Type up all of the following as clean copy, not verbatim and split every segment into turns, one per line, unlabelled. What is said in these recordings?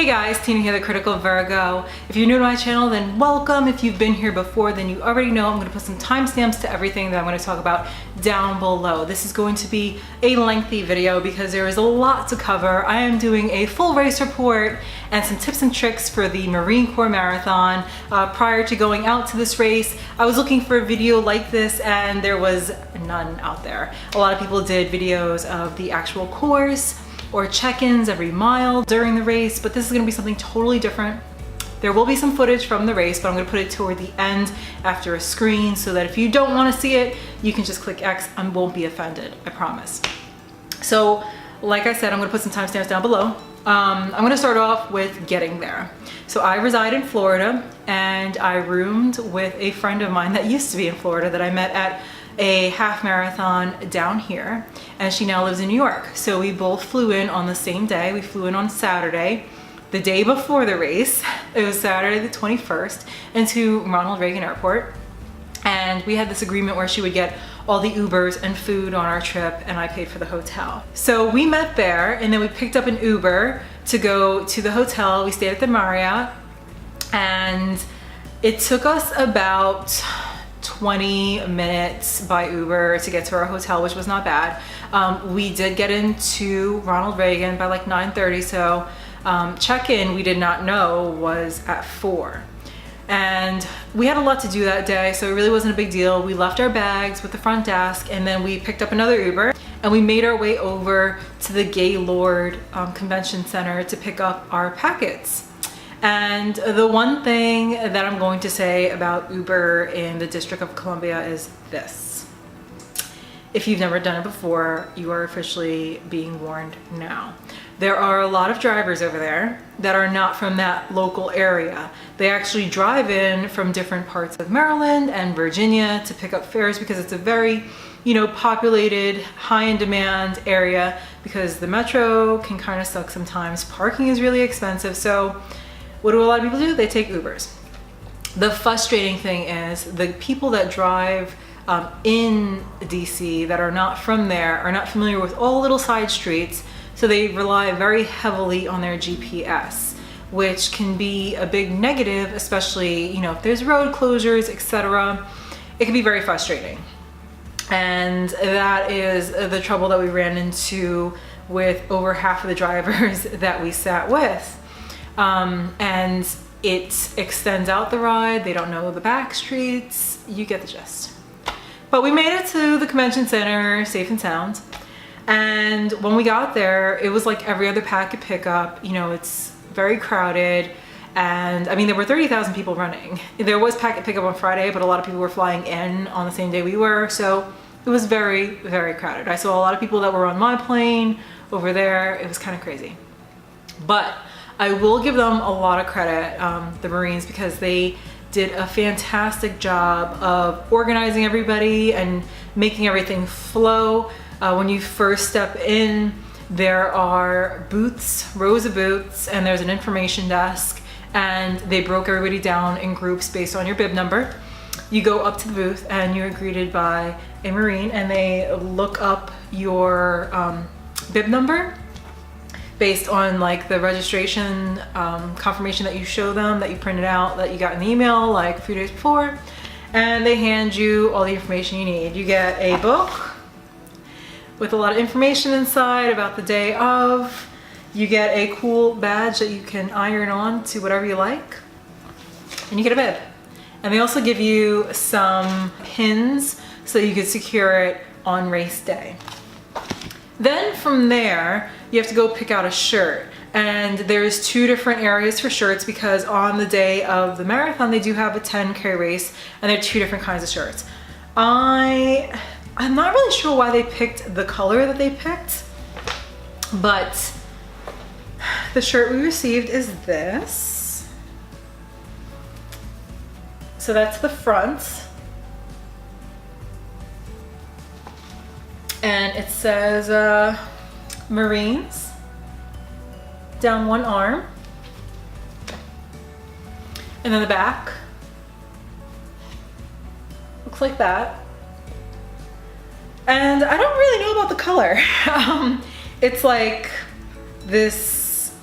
Hey guys, Tina here, the Critical Virgo. If you're new to my channel, then welcome. If you've been here before, then you already know I'm going to put some timestamps to everything that I'm going to talk about down below. This is going to be a lengthy video because there is a lot to cover. I am doing a full race report and some tips and tricks for the Marine Corps Marathon. Prior to going out to this race, I was looking for a video like this and there was none out there. A lot of people did videos of the actual course or check-ins every mile during the race, but this is gonna be something totally different. There will be some footage from the race, but I'm gonna put it toward the end after a screen so that if you don't wanna see it, you can just click X and won't be offended, I promise. So, like I said, I'm gonna put some timestamps down below. I'm gonna start off with getting there. So I reside in Florida and I roomed with a friend of mine that used to be in Florida that I met at a half marathon down here, and she now lives in New York. So we both flew in on the same day. We flew in on Saturday, the day before the race. It was Saturday the 21st, into Ronald Reagan Airport. And we had this agreement where she would get all the Ubers and food on our trip and I paid for the hotel. So we met there and then we picked up an Uber to go to the hotel. We stayed at the Marriott and it took us about 20 minutes by Uber to get to our hotel, which was not bad. We did get into Ronald Reagan by like 9:30, so check-in we did not know was at 4. And we had a lot to do that day, so it really wasn't a big deal. We left our bags with the front desk and then we picked up another Uber and we made our way over to the Gaylord Convention Center to pick up our packets. And the one thing that I'm going to say about Uber in the District of Columbia is this. If you've never done it before, you are officially being warned now. There are a lot of drivers over there that are not from that local area. They actually drive in from different parts of Maryland and Virginia to pick up fares because it's a very, populated, high in demand area because the metro can kind of suck sometimes. Parking is really expensive. So what do a lot of people do? They take Ubers. The frustrating thing is the people that drive in DC that are not from there are not familiar with all little side streets, so they rely very heavily on their GPS, which can be a big negative, especially if there's road closures, etc. It can be very frustrating. And that is the trouble that we ran into with over half of the drivers that we sat with. And it extends out the ride. They don't know the back streets. You get the gist. But we made it to the convention center safe and sound. And when we got there, it was like every other packet pickup. It's very crowded. And I mean, there were 30,000 people running. There was packet pickup on Friday, but a lot of people were flying in on the same day we were. So it was very, very crowded. I saw a lot of people that were on my plane over there. It was kind of crazy. But I will give them a lot of credit, the Marines, because they did a fantastic job of organizing everybody and making everything flow. When you first step in, there are booths, rows of booths, and there's an information desk, and they broke everybody down in groups based on your bib number. You go up to the booth and you're greeted by a Marine and they look up your bib number based on like the registration confirmation that you show them, that you printed out, that you got in the email like a few days before, and they hand you all the information you need. You get a book with a lot of information inside about the day of. You get a cool badge that you can iron on to whatever you like, and you get a bib. And they also give you some pins so you can secure it on race day. Then from there, you have to go pick out a shirt. And there's 2 different areas for shirts because on the day of the marathon, they do have a 10K race and there are 2 different kinds of shirts. I'm not really sure why they picked the color that they picked, but the shirt we received is this. So that's the front. And it says Marines down one arm. And then the back looks like that. And I don't really know about the color. It's like this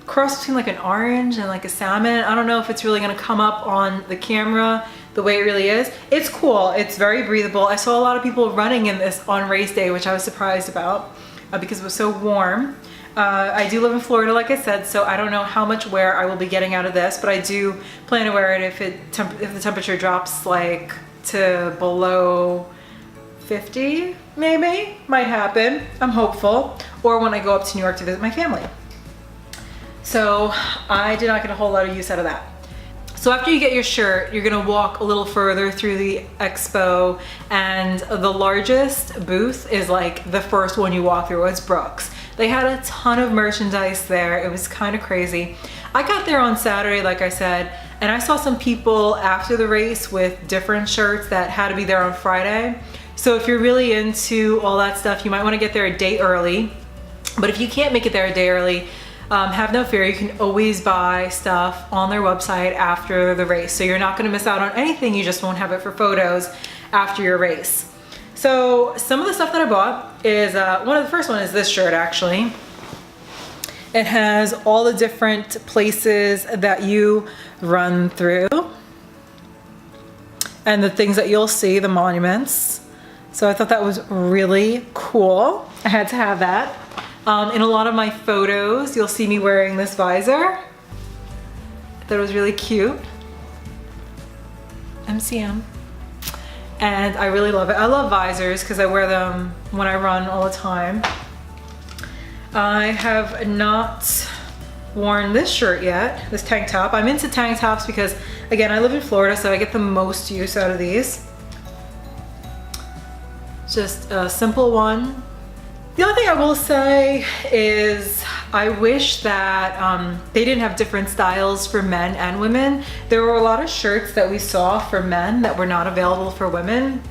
cross between like an orange and like a salmon. I don't know if it's really gonna come up on the camera the way it really is. It's cool, it's very breathable. I saw a lot of people running in this on race day, which I was surprised about because it was so warm. I do live in Florida, like I said, so I don't know how much wear I will be getting out of this, but I do plan to wear it if the temperature drops like to below 50, maybe. Might happen, I'm hopeful. Or when I go up to New York to visit my family. So I did not get a whole lot of use out of that. So after you get your shirt, you're gonna walk a little further through the expo, and the largest booth is like the first one you walk through. It's Brooks. They had a ton of merchandise there. It was kind of crazy. I got there on Saturday, like I said, and I saw some people after the race with different shirts that had to be there on Friday. So if you're really into all that stuff, you might want to get there a day early. But if you can't make it there a day early, have no fear, you can always buy stuff on their website after the race. So you're not gonna miss out on anything, you just won't have it for photos after your race. So some of the stuff that I bought is, one of the first one is this shirt actually. It has all the different places that you run through and the things that you'll see, the monuments. So I thought that was really cool. I had to have that. In a lot of my photos, you'll see me wearing this visor. I thought it was really cute. MCM. And I really love it. I love visors because I wear them when I run all the time. I have not worn this shirt yet, this tank top. I'm into tank tops because, again, I live in Florida, so I get the most use out of these. Just a simple one. The only thing I will say is I wish that they didn't have different styles for men and women. There were a lot of shirts that we saw for men that were not available for women.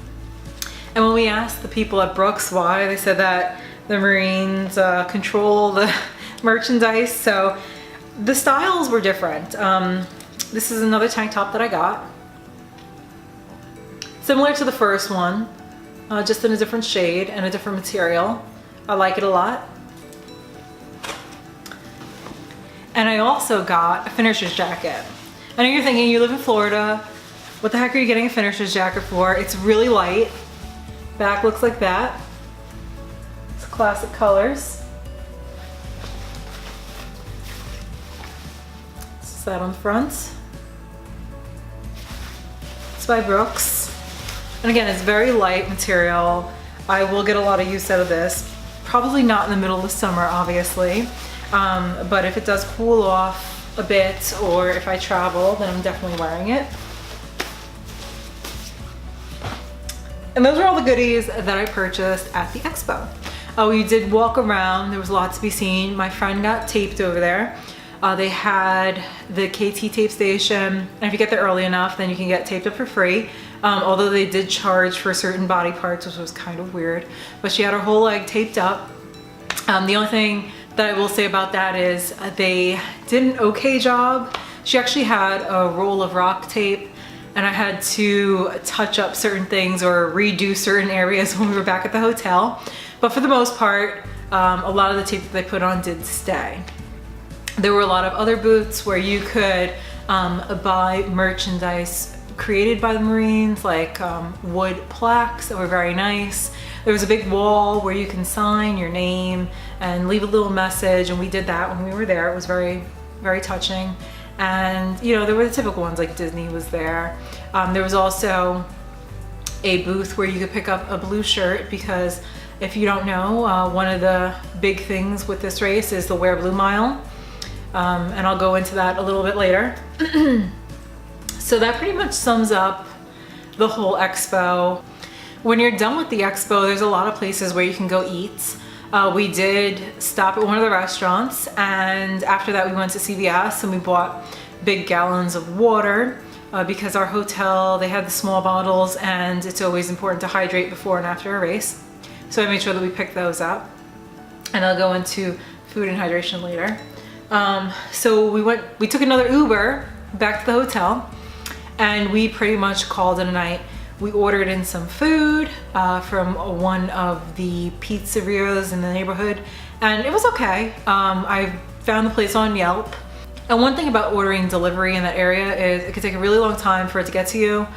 And when we asked the people at Brooks why, they said that the Marines control the merchandise. So the styles were different. This is another tank top that I got. Similar to the first one, just in a different shade and a different material. I like it a lot. And I also got a finisher's jacket. I know you're thinking, you live in Florida, what the heck are you getting a finisher's jacket for? It's really light. Back looks like that. It's classic colors. This is that on the front. It's by Brooks. And again, it's very light material. I will get a lot of use out of this. Probably not in the middle of the summer, obviously. But if it does cool off a bit, or if I travel, then I'm definitely wearing it. And those are all the goodies that I purchased at the expo. We did walk around, there was a lot to be seen. My friend got taped over there. They had the KT tape station, and if you get there early enough, then you can get taped up for free. Although they did charge for certain body parts, which was kind of weird. But she had her whole leg taped up. The only thing that I will say about that is they did an okay job. She actually had a roll of rock tape, and I had to touch up certain things or redo certain areas when we were back at the hotel. But for the most part, a lot of the tape that they put on did stay. There were a lot of other booths where you could buy merchandise created by the Marines, like wood plaques that were very nice. There was a big wall where you can sign your name and leave a little message, and we did that when we were there. It was very, very touching. And you know, there were the typical ones, like Disney was there. There was also a booth where you could pick up a blue shirt, because if you don't know, one of the big things with this race is the Wear Blue Mile. And I'll go into that a little bit later. So that pretty much sums up the whole expo. When you're done with the expo, there's a lot of places where you can go eat. We did stop at one of the restaurants, and after that we went to CVS and we bought big gallons of water because our hotel, they had the small bottles, and it's always important to hydrate before and after a race. So I made sure that we picked those up, and I'll go into food and hydration later. So we took another Uber back to the hotel, and we pretty much called it a night. We ordered in some food from one of the pizzerias in the neighborhood, and it was okay. I've found the place on Yelp. And one thing about ordering delivery in that area is it could take a really long time for it to get to you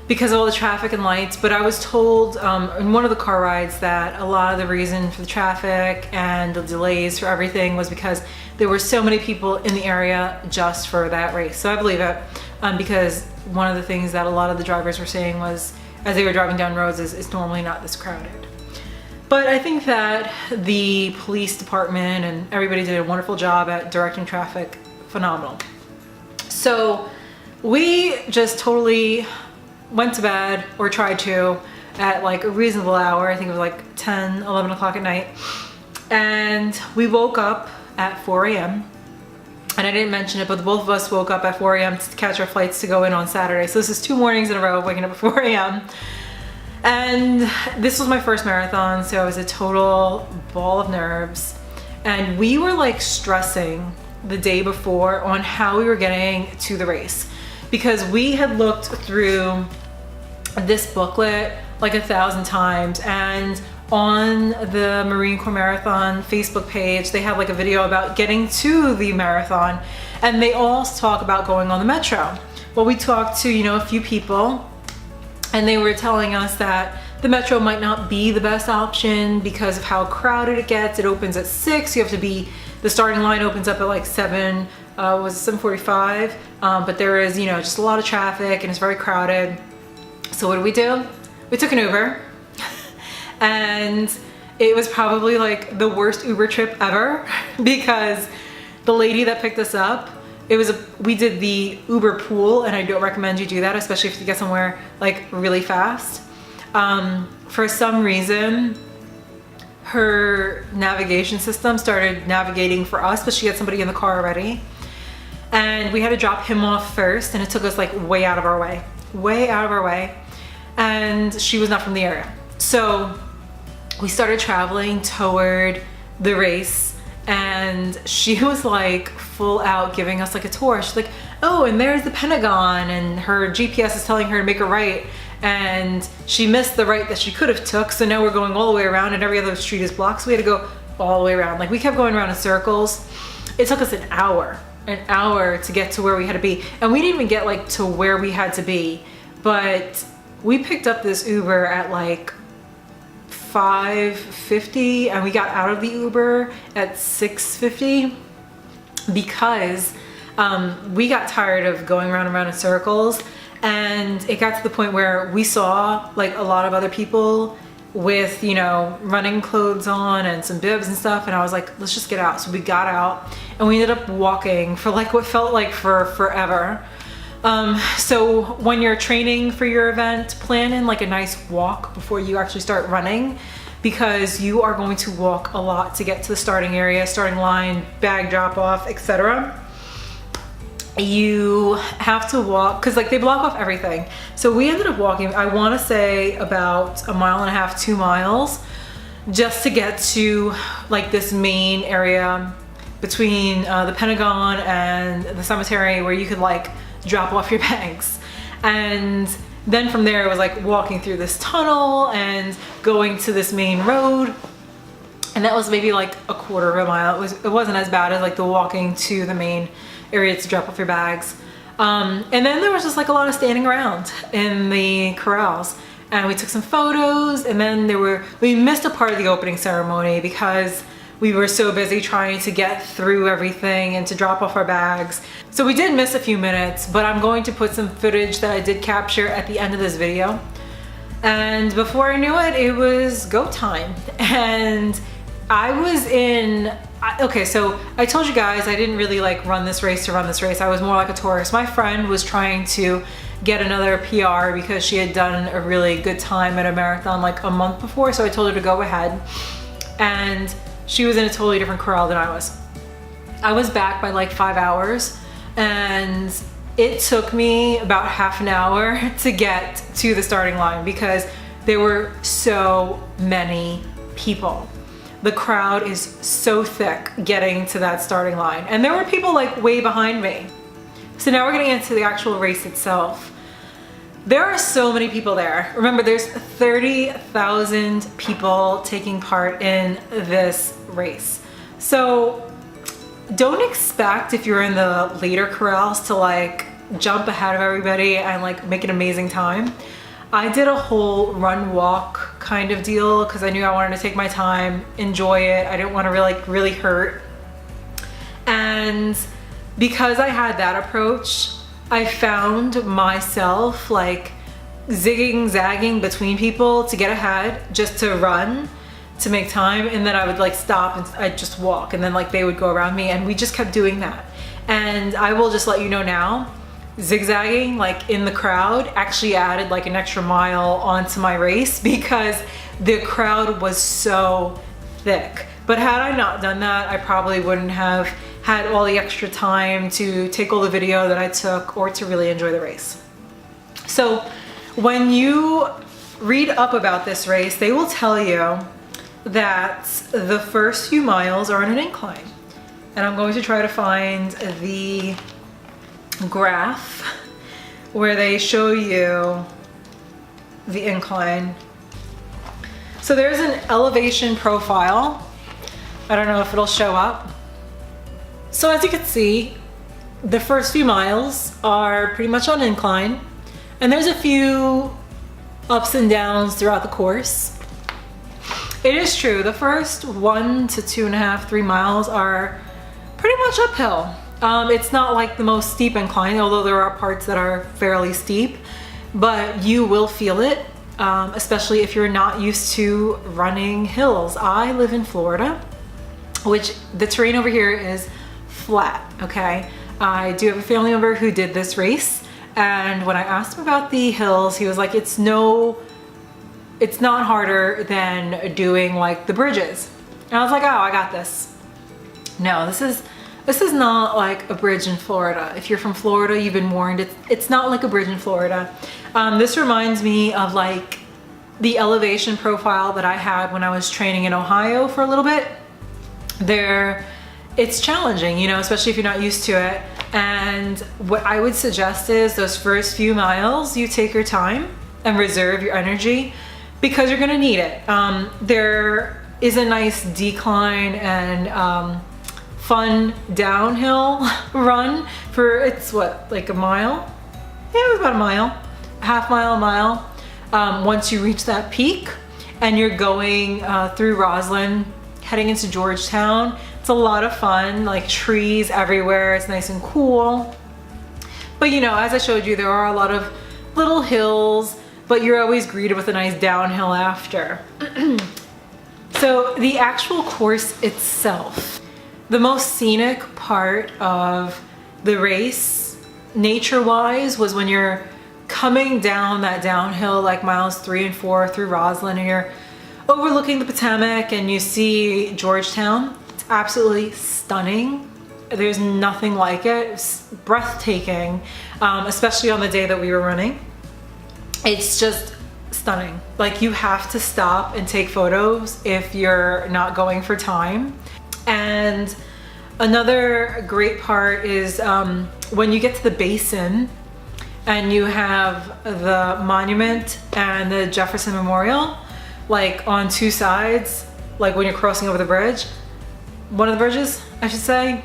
because of all the traffic and lights. But I was told in one of the car rides that a lot of the reason for the traffic and the delays for everything was because there were so many people in the area just for that race. So I believe it because one of the things that a lot of the drivers were saying was as they were driving down roads is it's normally not this crowded. But I think that the police department and everybody did a wonderful job at directing traffic. Phenomenal. So we just totally went to bed, or tried to, at like a reasonable hour. I think it was like 10, 11 o'clock at night. And we woke up at 4 a.m. And I didn't mention it, but the both of us woke up at 4 a.m. to catch our flights to go in on Saturday. So this is 2 mornings in a row of waking up at 4 a.m. And this was my first marathon, so it was a total ball of nerves. And we were like stressing the day before on how we were getting to the race because we had looked through this booklet like 1,000 times, and on the Marine Corps Marathon Facebook page they have like a video about getting to the marathon, and they all talk about going on the metro. Well, we talked to a few people, and they were telling us that the metro might not be the best option because of how crowded it gets. It opens at 6, you have to be, the starting line opens up at like 7:45, but there is just a lot of traffic and it's very crowded. So what did? We took an Uber and it was probably like the worst Uber trip ever because the lady that picked us up, we did the Uber pool, and I don't recommend you do that, especially if you get somewhere like really fast. For some reason, her navigation system started navigating for us, but she had somebody in the car already. And we had to drop him off first, and it took us like way out of our way. And she was not from the area. So we started traveling toward the race, and she was like full out giving us like a tour. She's like, oh, and there's the Pentagon, and her GPS is telling her to make a right, and she missed the right that she could have took, so now we're going all the way around, and every other street is blocked, so we had to go all the way around. Like, we kept going around in circles. It took us an hour to get to where we had to be, and we didn't even get like to where we had to be, but we picked up this Uber at like 5:50, and we got out of the Uber at 6:50 because we got tired of going around and around in circles. And it got to the point where we saw like a lot of other people with running clothes on and some bibs and stuff, and I was like, let's just get out. So we got out, and we ended up walking for like what felt like for forever. So when you're training for your event, plan in like a nice walk before you actually start running, because you are going to walk a lot to get to the starting area, starting line, bag drop off, etc. You have to walk because like they block off everything. So we ended up walking, I want to say about 1.5 miles, 2 miles, just to get to like this main area between the Pentagon and the cemetery where you could like drop off your bags. And then from there it was like walking through this tunnel and going to this main road, and that was maybe like 1/4 mile. It wasn't as bad as like the walking to the main area to drop off your bags. And then there was just like a lot of standing around in the corrals, and we took some photos, and then we missed a part of the opening ceremony because we were so busy trying to get through everything and to drop off our bags. So we did miss a few minutes, but I'm going to put some footage that I did capture at the end of this video. And before I knew it, it was go time. And I was okay, so I told you guys I didn't really like run this race to run this race. I was more like a tourist. My friend was trying to get another PR because she had done a really good time at a marathon like a month before, so I told her to go ahead. And she was in a totally different corral than I was. I was back by like 5 hours, and it took me about half an hour to get to the starting line because there were so many people. The crowd is so thick getting to that starting line, and there were people like way behind me. So now we're getting into the actual race itself. There are so many people there. Remember, there's 30,000 people taking part in this race. So don't expect if you're in the later corrals to like jump ahead of everybody and like make an amazing time. I did a whole run walk kind of deal because I knew I wanted to take my time, enjoy it. I didn't want to really hurt. And because I had that approach, I found myself like zigging, zagging between people to get ahead, just to run, to make time. And then I would like stop and I'd just walk, and then like they would go around me, and we just kept doing that. And I will just let you know now, zigzagging like in the crowd actually added like an extra mile onto my race because the crowd was so thick. But had I not done that, I probably wouldn't have had all the extra time to take all the video that I took or to really enjoy the race. So when you read up about this race, they will tell you that the first few miles are on an incline. And I'm going to try to find the graph where they show you the incline. So there's an elevation profile. I don't know if it'll show up. So as you can see, the first few miles are pretty much on incline, and there's a few ups and downs throughout the course. It is true, the first 1 to 2.5, 3 miles are pretty much uphill. It's not like the most steep incline, although there are parts that are fairly steep, but you will feel it, especially if you're not used to running hills. I live in Florida, which the terrain over here is flat, okay? I do have a family member who did this race, and when I asked him about the hills, he was like, it's not harder than doing like the bridges. And I was like, oh, I got this. No, this is not like a bridge in Florida. If you're from Florida, you've been warned. It's not like a bridge in Florida. This reminds me of like the elevation profile that I had when I was training in Ohio for a little bit. It's challenging, you know, especially if you're not used to it. And what I would suggest is those first few miles, you take your time and reserve your energy because you're gonna need it. There is a nice decline and fun downhill run for, it's what, like a mile? Yeah, it was about a mile, half mile, a mile. Once you reach that peak and you're going through Roslyn, heading into Georgetown, it's a lot of fun, like trees everywhere, it's nice and cool. But you know, as I showed you, there are a lot of little hills, but you're always greeted with a nice downhill after. So the actual course itself, the most scenic part of the race, nature-wise, was when you're coming down that downhill, like miles 3 and 4 through Roslyn, and you're overlooking the Potomac and you see Georgetown. It's absolutely stunning. There's nothing like it. It's breathtaking, especially on the day that we were running. It's just stunning. Like, you have to stop and take photos if you're not going for time. And another great part is when you get to the Basin and you have the monument and the Jefferson Memorial, like on two sides, like when you're crossing over the bridge, one of the bridges, I should say.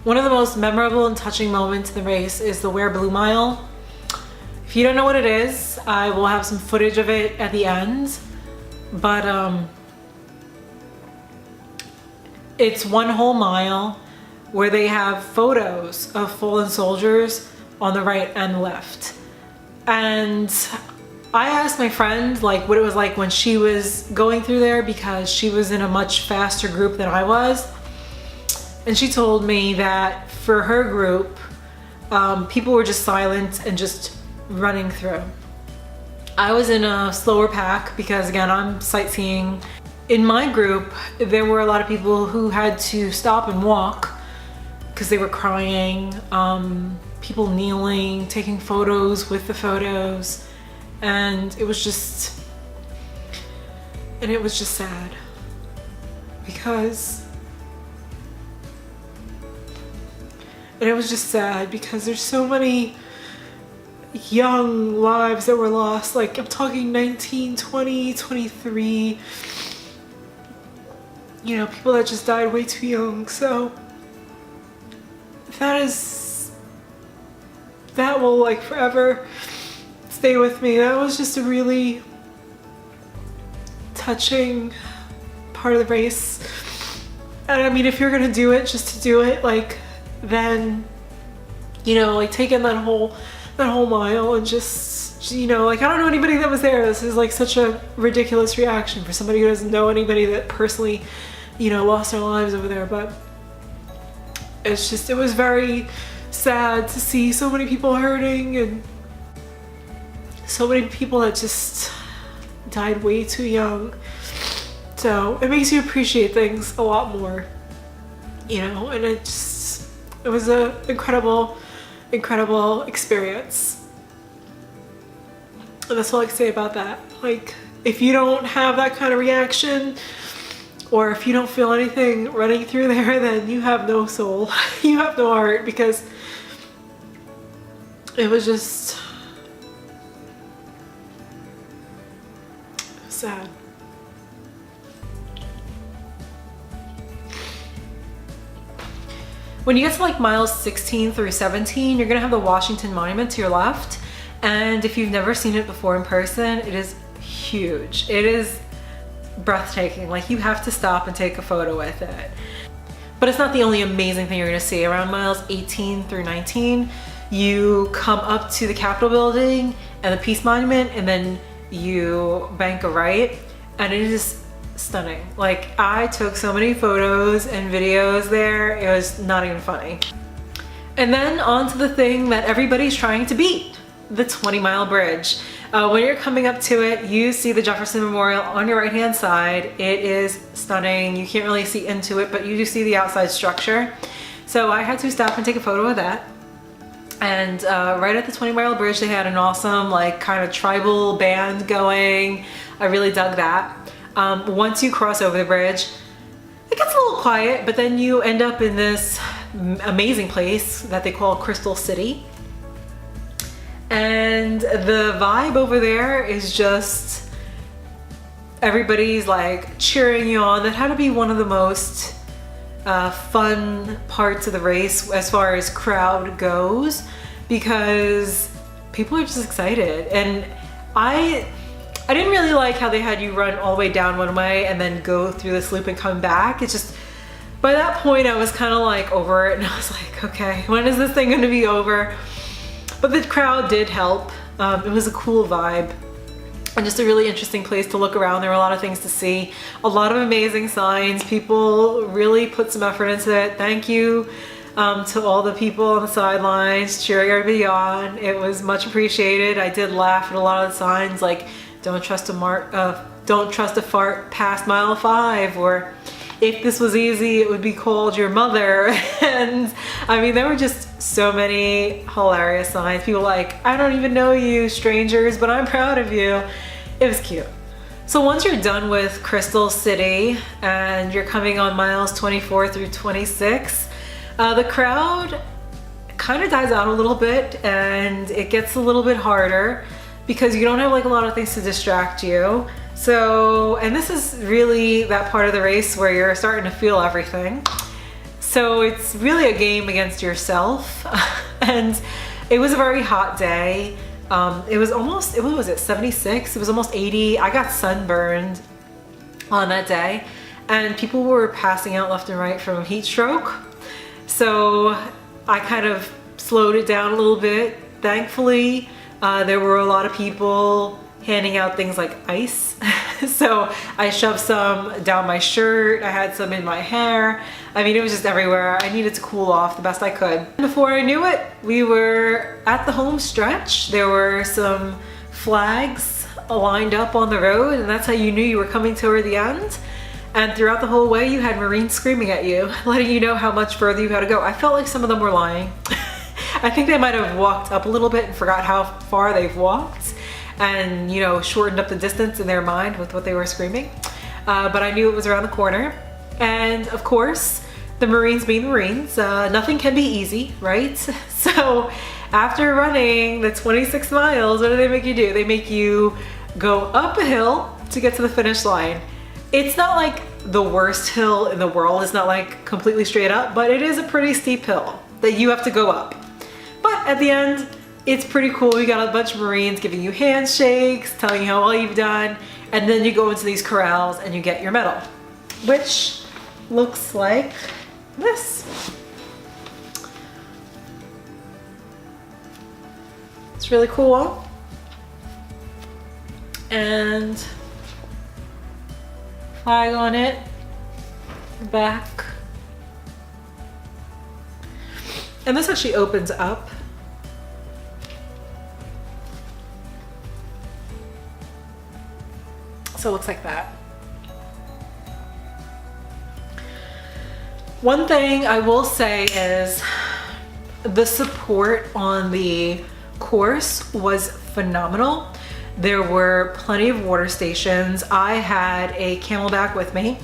One of the most memorable and touching moments in the race is the Wear Blue Mile. If you don't know what it is, I will have some footage of it at the end, but it's one whole mile where they have photos of fallen soldiers on the right and left. And I asked my friend like what it was like when she was going through there, because she was in a much faster group than I was. And she told me that for her group, people were just silent and just running through. I was in a slower pack because, again, I'm sightseeing. In my group, there were a lot of people who had to stop and walk because they were crying, people kneeling, taking photos with the photos. And it was just sad because there's so many young lives that were lost. Like, I'm talking 19, 20, 23. you know, people that just died way too young. So that will like forever stay with me. That was just a really touching part of the race. And I mean, if you're gonna do it just to do it, like, then, you know, like take in that whole mile and just, you know, like, I don't know anybody that was there. This is like such a ridiculous reaction for somebody who doesn't know anybody that personally, you know, lost their lives over there. But it's just, it was very sad to see so many people hurting and so many people that just died way too young. So it makes you appreciate things a lot more, you know, and it was an incredible experience. And that's all I can say about that. Like, if you don't have that kind of reaction, or if you don't feel anything running through there, then you have no soul. You have no heart, because it was just sad. When you get to like miles 16 through 17, you're gonna have the Washington Monument to your left. And if you've never seen it before in person, it is huge. It is breathtaking. Like, you have to stop and take a photo with it. But it's not the only amazing thing you're gonna see. Around miles 18 through 19, you come up to the Capitol building and the Peace Monument, and then you bank a right, and it is stunning. Like, I took so many photos and videos there, it was not even funny. And then on to the thing that everybody's trying to beat, the 20-mile bridge. When you're coming up to it, you see the Jefferson Memorial on your right-hand side. It is stunning. You can't really see into it, but you do see the outside structure. So I had to stop and take a photo of that. And right at the 20-mile bridge, they had an awesome, like, kind of tribal band going. I really dug that. Once you cross over the bridge, it gets a little quiet, but then you end up in this amazing place that they call Crystal City. And the vibe over there is just, everybody's like cheering you on. That had to be one of the most fun parts of the race as far as crowd goes, because people are just excited. And I didn't really like how they had you run all the way down one way and then go through this loop and come back. It's just, by that point I was kind of like over it, and I was like, okay, when is this thing going to be over? But the crowd did help. It was a cool vibe and just a really interesting place to look around. There were a lot of things to see, a lot of amazing signs. People really put some effort into it. Thank you to all the people on the sidelines cheering everybody on. It was much appreciated. I did laugh at a lot of the signs, like don't trust a fart past mile 5, or if this was easy, it would be called your mother. And I mean, there were just so many hilarious signs. People like, I don't even know you, strangers, but I'm proud of you. It was cute. So once you're done with Crystal City and you're coming on miles 24 through 26, the crowd kind of dies out a little bit, and it gets a little bit harder because you don't have like a lot of things to distract you. So, and this is really that part of the race where you're starting to feel everything. So it's really a game against yourself. And it was a very hot day. It was almost, what was it, 76? It was almost 80. I got sunburned on that day, and people were passing out left and right from heat stroke. So I kind of slowed it down a little bit. Thankfully, there were a lot of people handing out things like ice. So I shoved some down my shirt. I had some in my hair. I mean, it was just everywhere. I needed to cool off the best I could. Before I knew it, we were at the home stretch. There were some flags lined up on the road, and that's how you knew you were coming toward the end. And throughout the whole way, you had Marines screaming at you, letting you know how much further you had to go. I felt like some of them were lying. I think they might have walked up a little bit and forgot how far they've walked, and, you know, shortened up the distance in their mind with what they were screaming. But I knew it was around the corner. And of course, the Marines being Marines, nothing can be easy, right? So after running the 26 miles, what do they make you do? They make you go up a hill to get to the finish line. It's not like the worst hill in the world. It's not like completely straight up, but it is a pretty steep hill that you have to go up. But at the end, it's pretty cool. You got a bunch of Marines giving you handshakes, telling you how well you've done, and then you go into these corrals and you get your medal, which looks like this. It's really cool. And flag on it, back. And this actually opens up. So it looks like that. One thing I will say is the support on the course was phenomenal. There were plenty of water stations. I had a Camelback with me.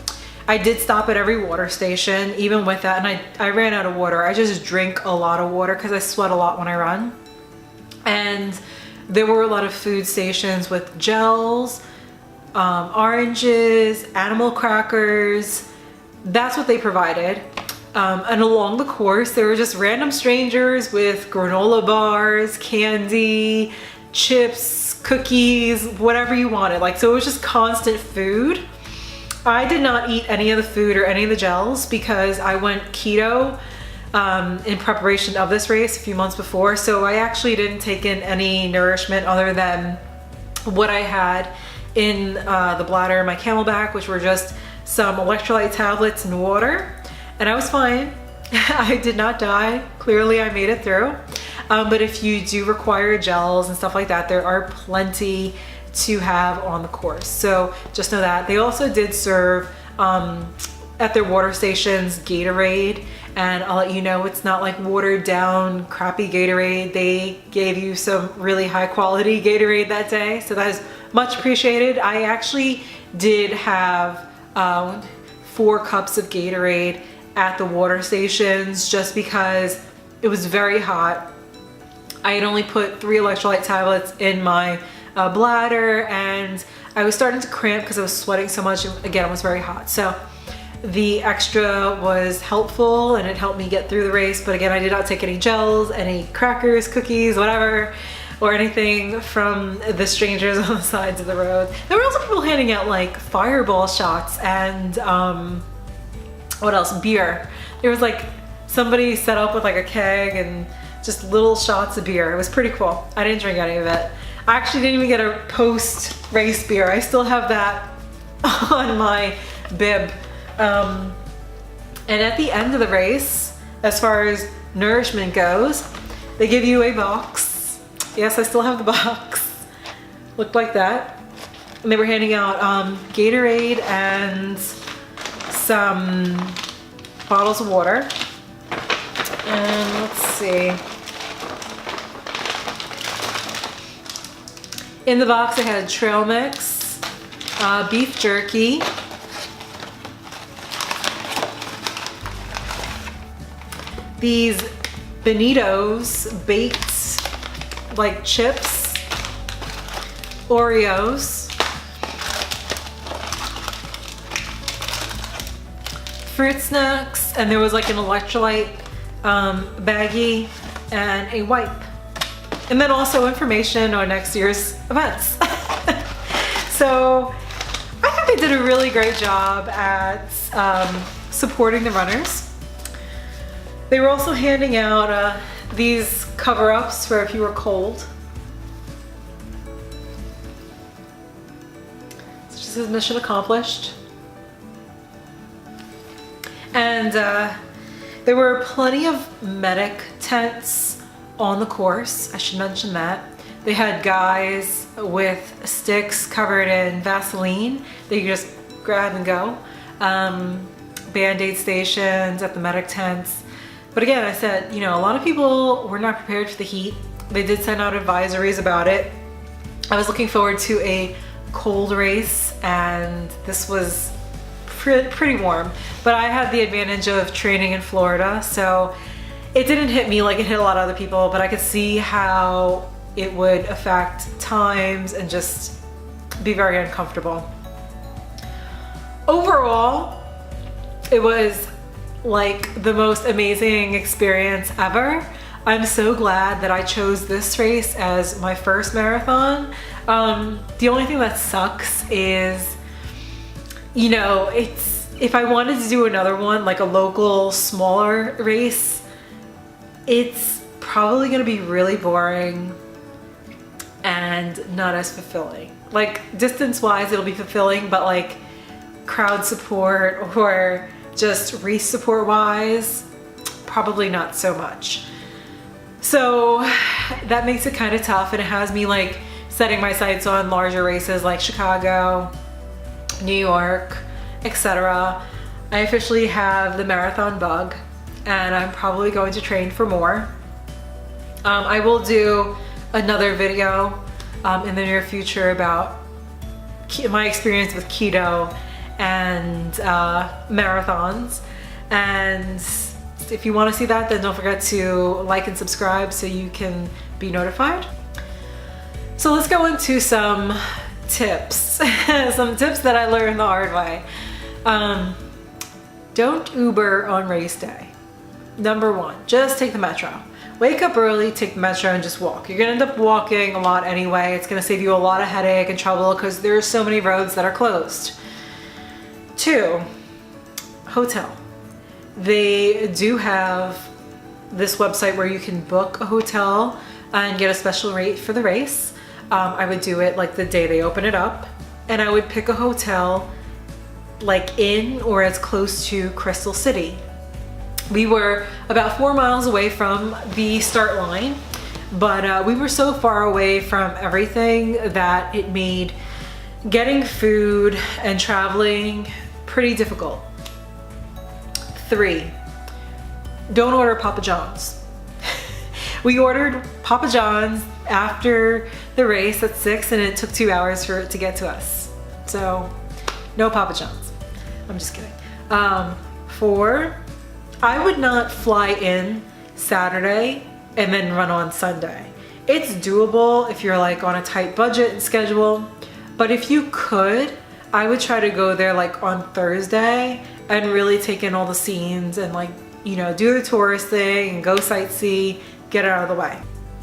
I did stop at every water station, even with that, and I ran out of water. I just drink a lot of water because I sweat a lot when I run. And there were a lot of food stations with gels, oranges, animal crackers. That's what they provided. And along the course, there were just random strangers with granola bars, candy, chips, cookies, whatever you wanted. Like, so it was just constant food. I did not eat any of the food or any of the gels because I went keto in preparation of this race a few months before. So I actually didn't take in any nourishment other than what I had in the bladder, my Camelback, which were just some electrolyte tablets and water. And I was fine. I did not die. Clearly I made it through. But if you do require gels and stuff like that, there are plenty to have on the course. So just know that. They also did serve at their water stations Gatorade, and I'll let you know it's not like watered down crappy Gatorade. They gave you some really high quality Gatorade that day, so that is much appreciated. I actually did have 4 cups of Gatorade at the water stations just because it was very hot. I had only put 3 electrolyte tablets in my bladder, and I was starting to cramp because I was sweating so much. Again, it was very hot. So the extra was helpful and it helped me get through the race. But again, I did not take any gels, any crackers, cookies, whatever, or anything from the strangers on the sides of the road. There were also people handing out like fireball shots and what else? Beer. There was like somebody set up with like a keg and just little shots of beer. It was pretty cool. I didn't drink any of it. I actually didn't even get a post-race beer. I still have that on my bib. And at the end of the race, as far as nourishment goes, they give you a box. Yes, I still have the box. Looked like that. And they were handing out Gatorade and some bottles of water. And let's see. In the box I had trail mix, beef jerky, these Bonitos baked like chips, Oreos, fruit snacks, and there was like an electrolyte baggie and a wipe. And then also information on next year's events. So I think they did a really great job at supporting the runners. They were also handing out these cover-ups for if you were cold. So just says mission accomplished. And there were plenty of medic tents on the course. I should mention that. They had guys with sticks covered in Vaseline that you could just grab and go. Band-aid stations at the medic tents. But again, I said, you know, a lot of people were not prepared for the heat. They did send out advisories about it. I was looking forward to a cold race, and this was pretty warm. But I had the advantage of training in Florida, so it didn't hit me like it hit a lot of other people, but I could see how it would affect times and just be very uncomfortable. overall, it was like the most amazing experience ever. I'm so glad that I chose this race as my first marathon. The only thing that sucks is, you know, if I wanted to do another one, like a local smaller race, it's probably gonna be really boring and not as fulfilling. Like distance wise, it'll be fulfilling, but like crowd support or just race support wise, probably not so much. So that makes it kind of tough, and it has me like setting my sights on larger races like Chicago, New York, etc. I officially have the marathon bug, and I'm probably going to train for more. I will do another video in the near future about my experience with keto and marathons, and if you want to see that, then don't forget to like and subscribe so you can be notified. So let's go into some tips, some tips that I learned the hard way. Don't Uber on race day. Number one, just take the metro. Wake up early, take the metro, and just walk. You're gonna end up walking a lot anyway. It's gonna save you a lot of headache and trouble because there's so many roads that are closed. Two, hotel. They do have this website where you can book a hotel and get a special rate for the race. I would do it like the day they open it up, and I would pick a hotel like in or as close to Crystal City. We were about 4 miles away from the start line, but we were so far away from everything that it made getting food and traveling pretty difficult. 3, don't order Papa John's. We ordered Papa John's after the race at 6, and it took 2 hours for it to get to us. So no Papa John's. I'm just kidding. 4, I would not fly in Saturday and then run on Sunday. It's doable if you're like on a tight budget and schedule, but if you could, I would try to go there like on Thursday and really take in all the scenes and like, you know, do the tourist thing and go sightsee, get it out of the way.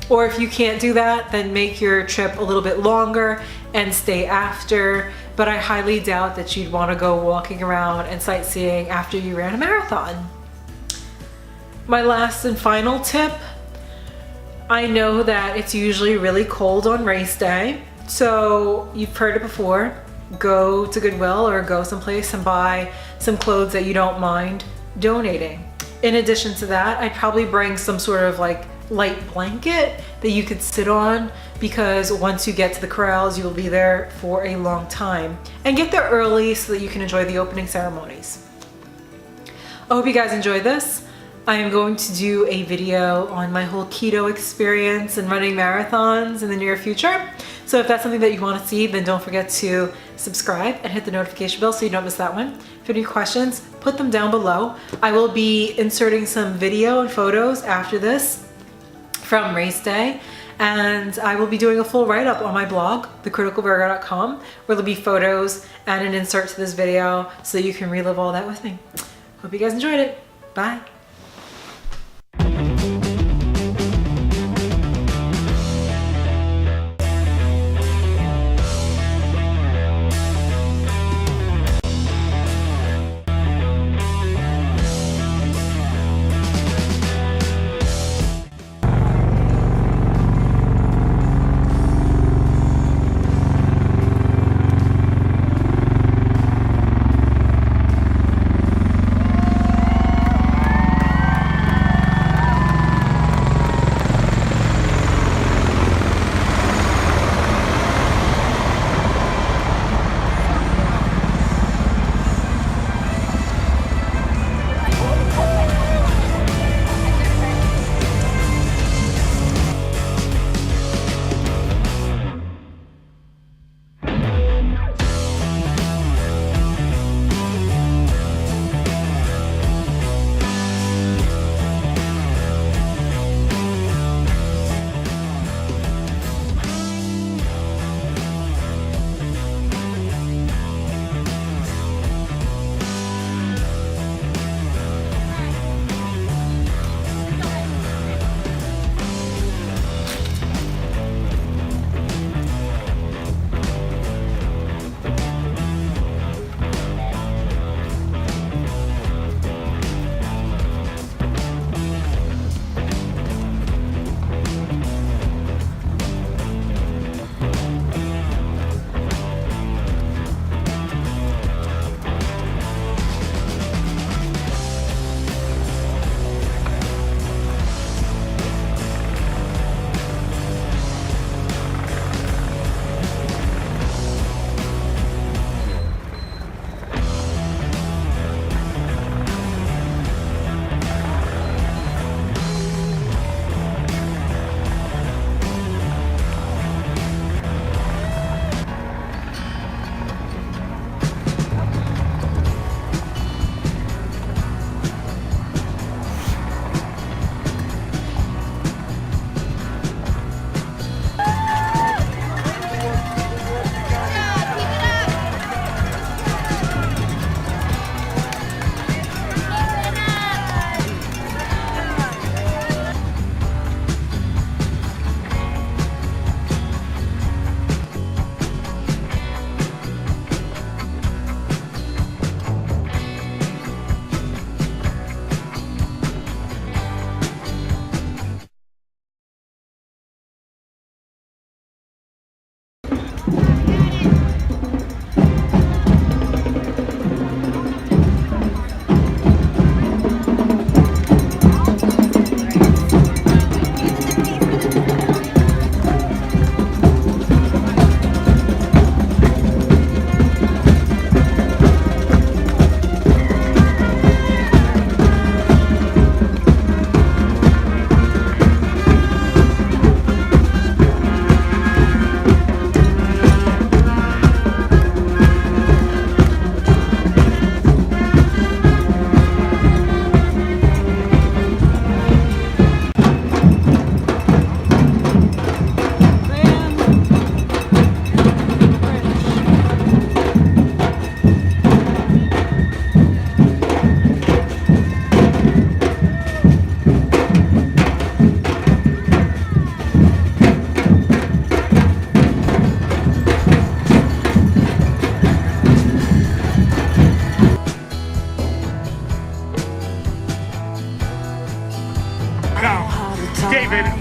Or if you can't do that, then make your trip a little bit longer and stay after. But I highly doubt that you'd want to go walking around and sightseeing after you ran a marathon. My last and final tip, I know that it's usually really cold on race day. So you've heard it before, go to Goodwill or go someplace and buy some clothes that you don't mind donating. In addition to that, I'd probably bring some sort of like light blanket that you could sit on, because once you get to the corrals, you'll be there for a long time. And get there early so that you can enjoy the opening ceremonies. I hope you guys enjoyed this. I am going to do a video on my whole keto experience and running marathons in the near future. So if that's something that you want to see, then don't forget to subscribe and hit the notification bell so you don't miss that one. If you have any questions, put them down below. I will be inserting some video and photos after this from race day, and I will be doing a full write-up on my blog, thecriticalvirgo.com, where there'll be photos and an insert to this video so you can relive all that with me. Hope you guys enjoyed it. Bye.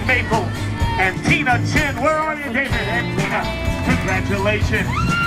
Maple, and Tina Chin. Where are you, David and Tina? Congratulations.